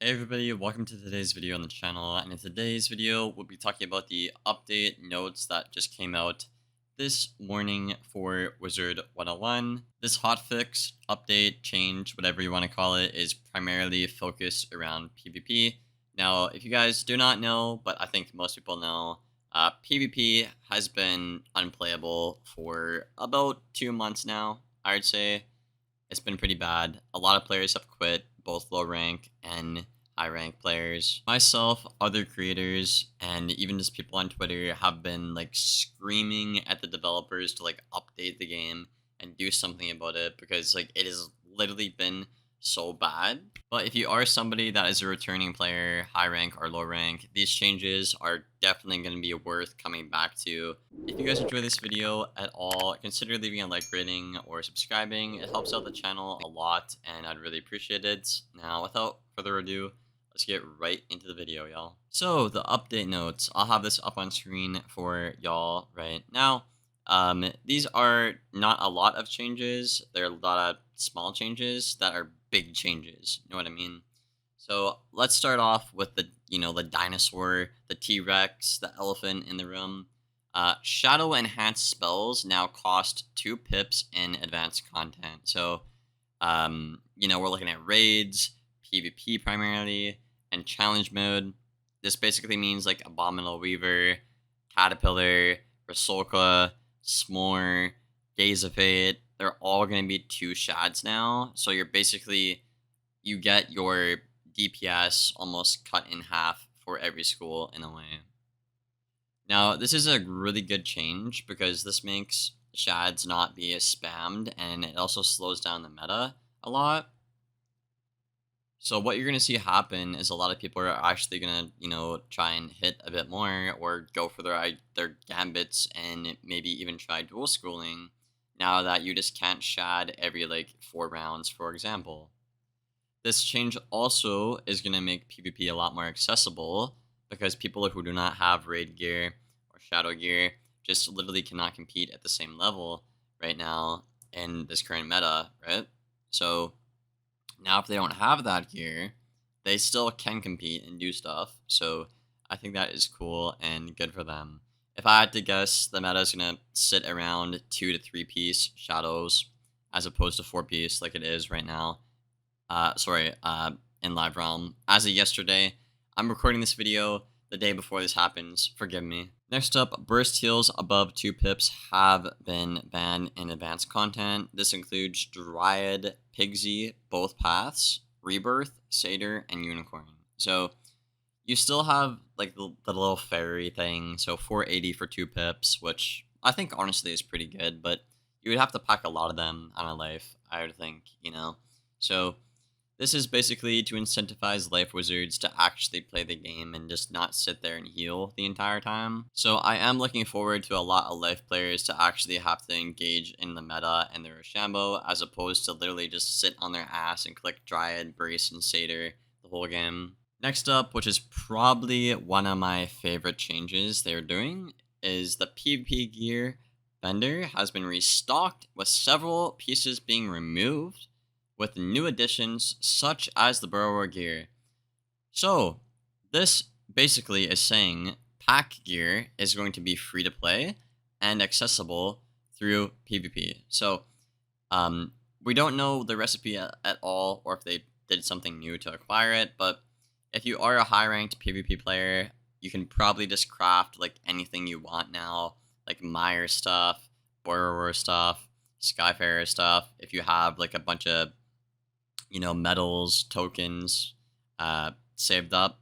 Hey everybody, welcome to today's video on the channel, and in today's video we'll be talking about the update notes that just came out this morning for Wizard 101. This hotfix, update, change, whatever you want to call it, is primarily focused around PvP. Now, if you guys do not know, but I think most people know, PvP has been unplayable for about 2 months now, I would say. It's been pretty bad. A lot of players have quit, both low rank and high rank players. Myself, other creators, and even just people on Twitter have been like screaming at the developers to like update the game and do something about it because like it has literally been so bad. But if you are somebody that is a returning player, high rank or low rank, these changes are definitely going to be worth coming back to. If you guys enjoy this video at all, consider leaving a like rating or subscribing. It helps out the channel a lot and I'd really appreciate it. Now, without further ado, let's get right into the video, y'all. So, the update notes. I'll have this up on screen for y'all right now. These are not a lot of changes. There are a lot of small changes that are big changes. You know what I mean? So let's start off with the dinosaur, the T-Rex, the elephant in the room. Shadow enhanced spells now cost 2 pips in advanced content. So, we're looking at raids, PvP primarily, and challenge mode. This basically means like Abominable Weaver, Caterpillar, Rasolka, S'more, Gaze of Fate. They're all going to be 2 shads now. So you get your DPS almost cut in half for every school in a way. Now, this is a really good change because this makes shads not be as spammed and it also slows down the meta a lot. So what you're going to see happen is a lot of people are actually going to, try and hit a bit more or go for their gambits and maybe even try dual schooling now that you just can't shad every like 4 rounds, for example. This change also is going to make PvP a lot more accessible because people who do not have raid gear or shadow gear just literally cannot compete at the same level right now in this current meta, right? So now if they don't have that gear, they still can compete and do stuff. So I think that is cool and good for them. If I had to guess, the meta is going to sit around 2 to 3 piece shadows as opposed to 4 piece like it is right now. In Live Realm. As of yesterday, I'm recording this video the day before this happens. Forgive me. Next up, burst heals above 2 pips have been banned in advanced content. This includes Dryad, Pigsy, both paths, Rebirth, Satyr, and Unicorn. So you still have like the little fairy thing. So 480 for 2 pips, which I think honestly is pretty good, but you would have to pack a lot of them on a life, I would think. So this is basically to incentivize life wizards to actually play the game and just not sit there and heal the entire time. So I am looking forward to a lot of life players to actually have to engage in the meta and their Rochambeau as opposed to literally just sit on their ass and click Dryad, Brace, and Satyr the whole game. Next up, which is probably one of my favorite changes they're doing, is the PvP gear vendor has been restocked with several pieces being removed with new additions such as the Burrower gear. So, this basically is saying pack gear is going to be free to play and accessible through PvP. So, we don't know the recipe at all or if they did something new to acquire it, but if you are a high ranked PvP player, you can probably just craft like anything you want now, like Mire stuff, Borrower stuff, Skyfarer stuff. If you have like a bunch of medals, tokens, saved up.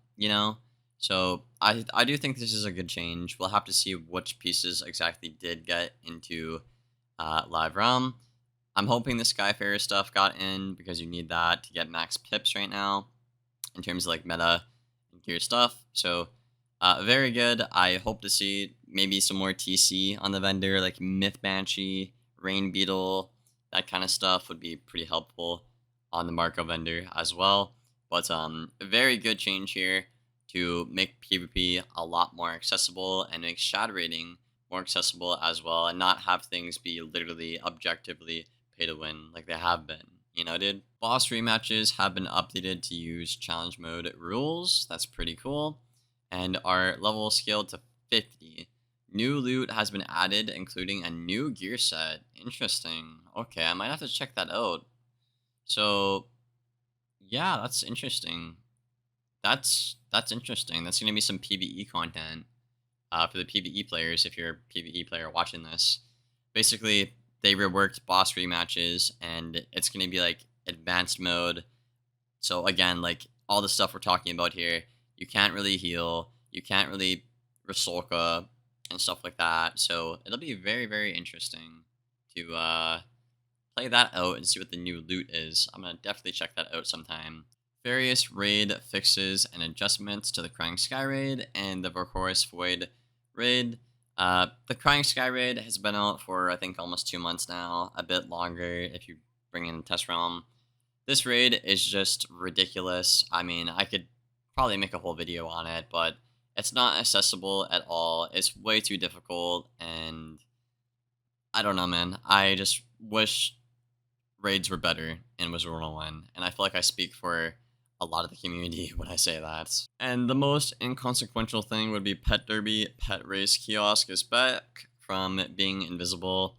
So I do think this is a good change. We'll have to see which pieces exactly did get into Live Realm. I'm hoping the Skyfarer stuff got in because you need that to get max pips right now in terms of like meta and gear stuff. So very good. I hope to see maybe some more TC on the vendor, like Myth Banshee, Rain Beetle, that kind of stuff would be pretty helpful on the Marco vendor as well. But a very good change here to make PvP a lot more accessible and make shad rating more accessible as well and not have things be literally objectively pay to win like they have been. Dude? Boss rematches have been updated to use challenge mode rules. That's pretty cool. And are level scaled to 50. New loot has been added, including a new gear set. Interesting. Okay, I might have to check that out. So, yeah, that's interesting. That's interesting. That's gonna be some PvE content for the PvE players. If you're a PvE player watching this, basically they reworked boss rematches, and it's gonna be like advanced mode. So again, like all the stuff we're talking about here, you can't really heal, you can't really Resolka and stuff like that. So it'll be very interesting to play that out and see what the new loot is. I'm gonna definitely check that out sometime. Various raid fixes and adjustments to the Crying Sky raid and the Vorkoris Void raid. The Crying Sky raid has been out for I think almost 2 months now, a bit longer if you bring in Test Realm. This raid is just ridiculous. I mean, I could probably make a whole video on it, but it's not accessible at all. It's way too difficult, and I don't know, man. I just wish raids were better in Wizard101, and I feel like I speak for a lot of the community when I say that. And the most inconsequential thing would be Pet Derby. Pet Race Kiosk is back from being invisible.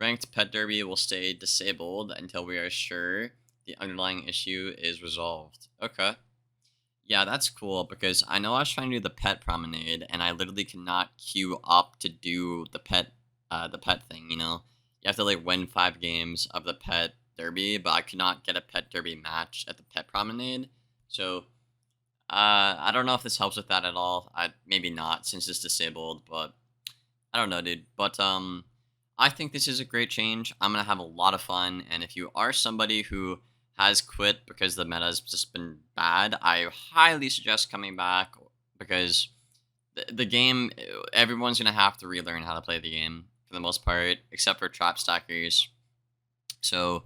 Ranked Pet Derby will stay disabled until we are sure the underlying issue is resolved. Okay. Yeah, that's cool because I know I was trying to do the pet promenade and I literally cannot queue up to do the pet thing, you know? You have to like win 5 games of the pet derby, but I could not get a pet derby match at the pet promenade. So I don't know if this helps with that at all. Maybe not since it's disabled, but I don't know, dude. But I think this is a great change. I'm gonna have a lot of fun, and if you are somebody who has quit because the meta's just been bad, I highly suggest coming back because the game, everyone's gonna have to relearn how to play the game for the most part, except for trap stackers. So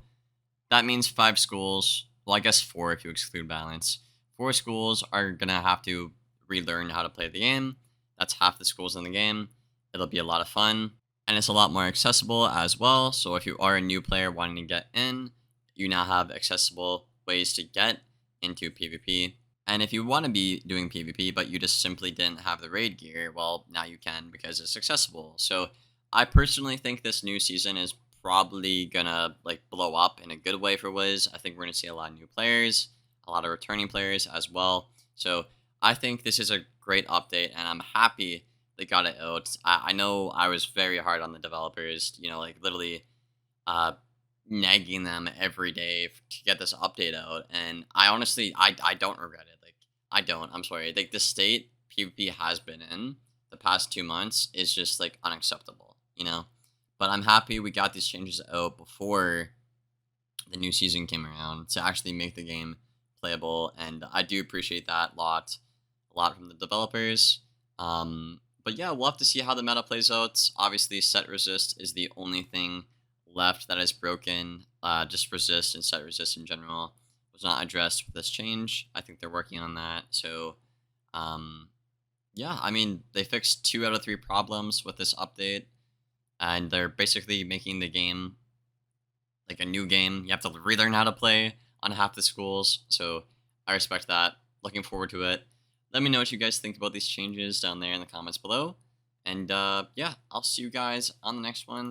that means 5 schools. Well, I guess 4 if you exclude balance. 4 schools are gonna have to relearn how to play the game. That's half the schools in the game. It'll be a lot of fun, and it's a lot more accessible as well. So if you are a new player wanting to get in, you now have accessible ways to get into PvP. And if you want to be doing PvP, but you just simply didn't have the raid gear, well, now you can because it's accessible. So I personally think this new season is probably gonna like blow up in a good way for Wiz. I think we're gonna see a lot of new players, a lot of returning players as well. So I think this is a great update, and I'm happy they got it out. I know I was very hard on the developers, you know, like literally uh, nagging them every day to get this update out, and I honestly I don't regret it. Like I don't. I'm sorry. Like the state PvP has been in the past 2 months is just like unacceptable, you know. But I'm happy we got these changes out before the new season came around to actually make the game playable, and I do appreciate that a lot from the developers. But yeah, we'll have to see how the meta plays out. Obviously, set resist is the only thing left that is broken. Just resist and set resist in general was not addressed with this change. I think they're working on that. So, yeah, I mean, they fixed 2 out of 3 problems with this update, and they're basically making the game like a new game. You have to relearn how to play on half the schools. So I respect that. Looking forward to it. Let me know what you guys think about these changes down there in the comments below. And yeah, I'll see you guys on the next one.